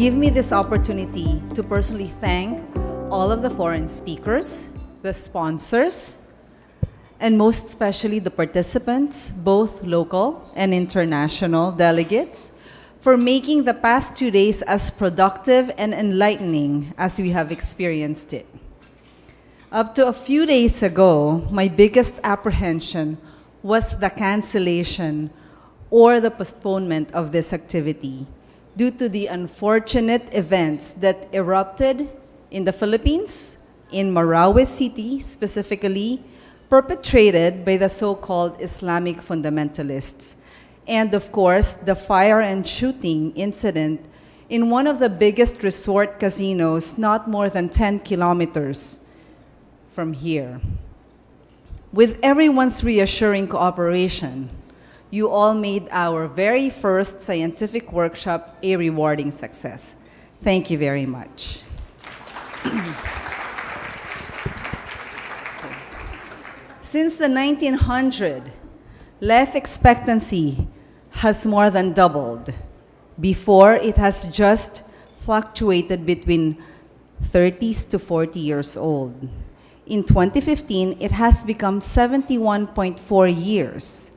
give me this opportunity to personally thank all of the foreign speakers, the sponsors, and most especially the participants, both local and international delegates, for making the past 2 days as productive and enlightening as we have experienced it. Up to a few days ago, my biggest apprehension was the cancellation or the postponement of this activity due to the unfortunate events that erupted in the Philippines, in Marawi City specifically, perpetrated by the so-called Islamic fundamentalists. And of course, the fire and shooting incident in one of the biggest resort casinos not more than 10 kilometers from here. With everyone's reassuring cooperation, you all made our very first scientific workshop a rewarding success. Thank you very much. Since the 1900s, life expectancy has more than doubled. Before, it has just fluctuated between 30s to 40 years old. In 2015, it has become 71.4 years.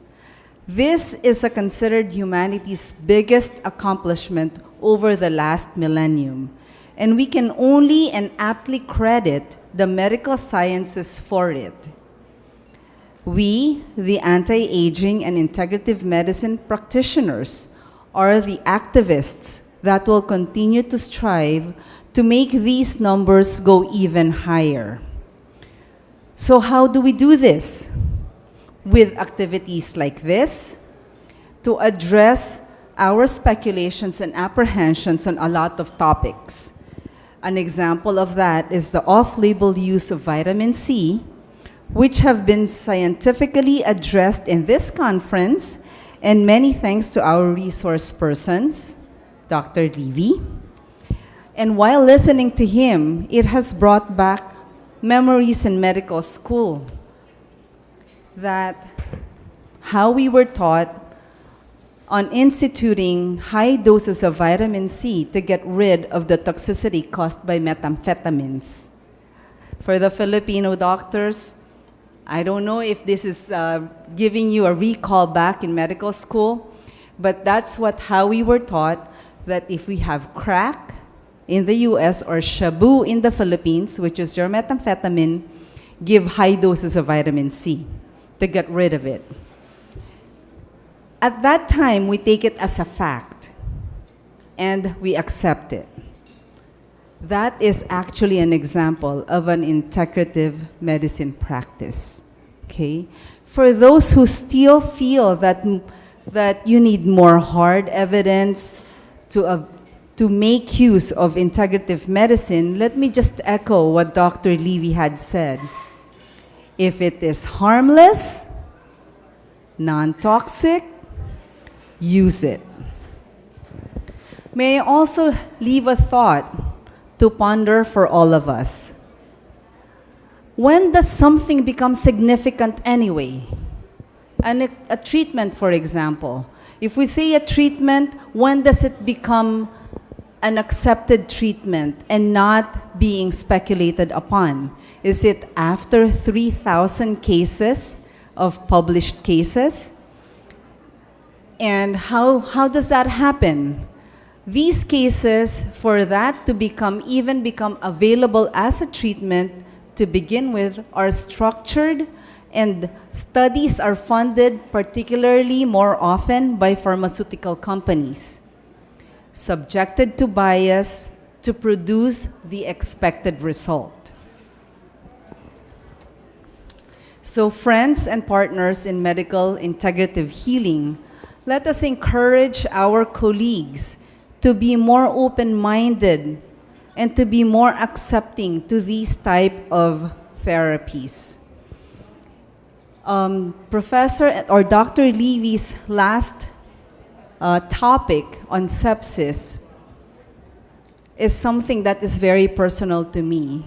This is considered humanity's biggest accomplishment over the last millennium, and we can only and aptly credit the medical sciences for it. We, the anti-aging and integrative medicine practitioners, are the activists that will continue to strive to make these numbers go even higher. So how do we do this? With activities like this, to address our speculations and apprehensions on a lot of topics. An example of that is the off-label use of vitamin C, which have been scientifically addressed in this conference, and many thanks to our resource persons, Dr. Levy. And while listening to him, it has brought back memories in medical school, that how we were taught on instituting high doses of vitamin C to get rid of the toxicity caused by methamphetamines. For the Filipino doctors, I don't know if this is giving you a recall back in medical school, but that's how we were taught, that if we have crack in the US or shabu in the Philippines, which is your methamphetamine, give high doses of vitamin C to get rid of it. At that time, we take it as a fact, and we accept it. That is actually an example of an integrative medicine practice, okay? For those who still feel that you need more hard evidence to make use of integrative medicine, let me just echo what Dr. Levy had said. If it is harmless, non-toxic, use it. May I also leave a thought to ponder for all of us. When does something become significant anyway? A treatment, for example. If we say a treatment, when does it become an accepted treatment and not being speculated upon? Is it after 3,000 cases of published cases? And how does that happen? These cases, for that to become available as a treatment to begin with, are structured, and studies are funded particularly more often by pharmaceutical companies, subjected to bias to produce the expected result. So friends and partners in medical integrative healing, let us encourage our colleagues to be more open-minded and to be more accepting to these type of therapies. Professor or Dr. Levy's last topic on sepsis is something that is very personal to me.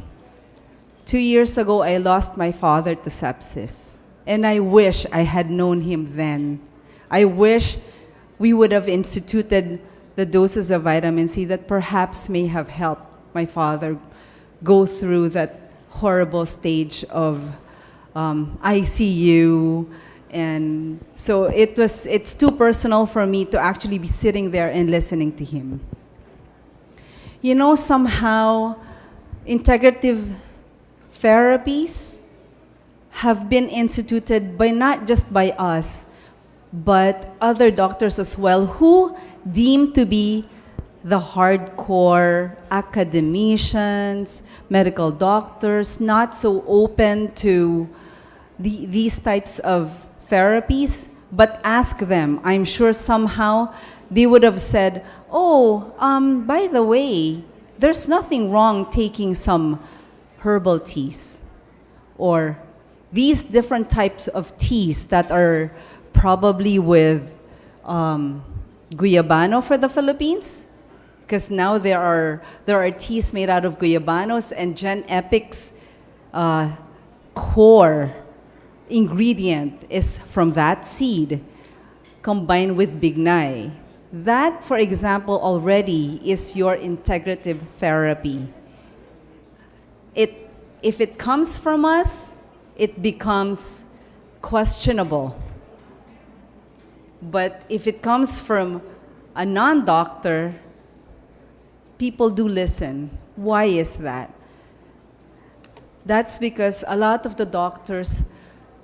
2 years ago, I lost my father to sepsis, and I wish I had known him then. I wish we would have instituted the doses of vitamin C that perhaps may have helped my father go through that horrible stage of ICU. And so it's too personal for me to actually be sitting there and listening to him. You know, somehow integrative therapies have been instituted by not just by us, but other doctors as well, who deem to be the hardcore academicians, medical doctors, not so open to these types of therapies. But ask them, I'm sure somehow they would have said, oh, by the way, there's nothing wrong taking some herbal teas, or these different types of teas that are probably with guyabano for the Philippines, because now there are teas made out of guyabanos, and Gen Epic's core ingredient is from that seed combined with bignay. That, for example, already is your integrative therapy. If it comes from us, it becomes questionable. But if it comes from a non-doctor, people do listen. Why is that? That's because a lot of the doctors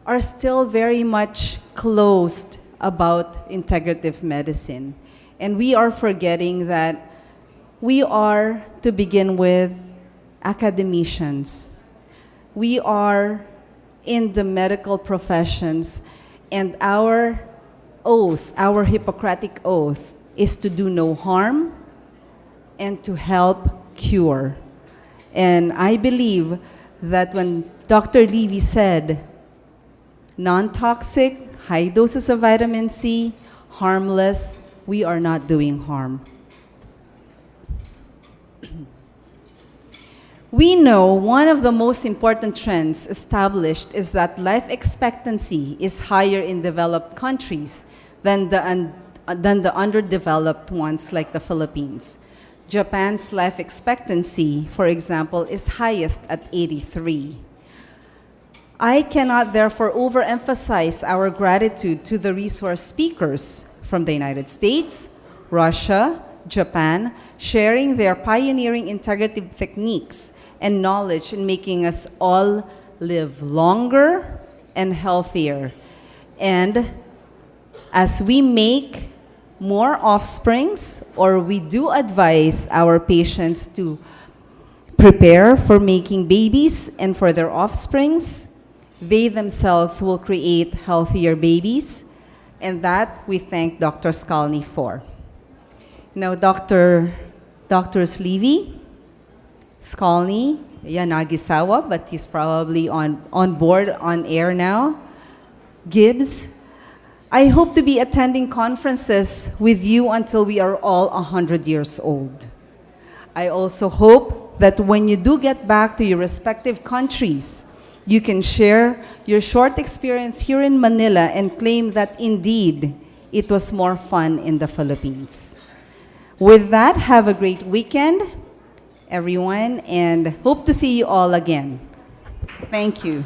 are still very much closed about integrative medicine. And we are forgetting that we are, to begin with, academicians. We are in the medical professions, and our oath, our Hippocratic oath, is to do no harm and to help cure. And I believe that when Dr. Levy said, non-toxic, high doses of vitamin C, harmless, we are not doing harm. We know one of the most important trends established is that life expectancy is higher in developed countries than the underdeveloped ones like the Philippines. Japan's life expectancy, for example, is highest at 83. I cannot therefore overemphasize our gratitude to the resource speakers from the United States, Russia, Japan, sharing their pioneering integrative techniques and knowledge in making us all live longer and healthier. And as we make more offsprings, or we do advise our patients to prepare for making babies and for their offsprings, they themselves will create healthier babies, and that we thank Dr. Skalny for. Now, Drs. Levy, Skalny, Nagisawa, but he's probably on board, on air now, Gibbs, I hope to be attending conferences with you until we are all 100 years old. I also hope that when you do get back to your respective countries, you can share your short experience here in Manila and claim that indeed it was more fun in the Philippines. With that, have a great weekend, everyone, and hope to see you all again. Thank you.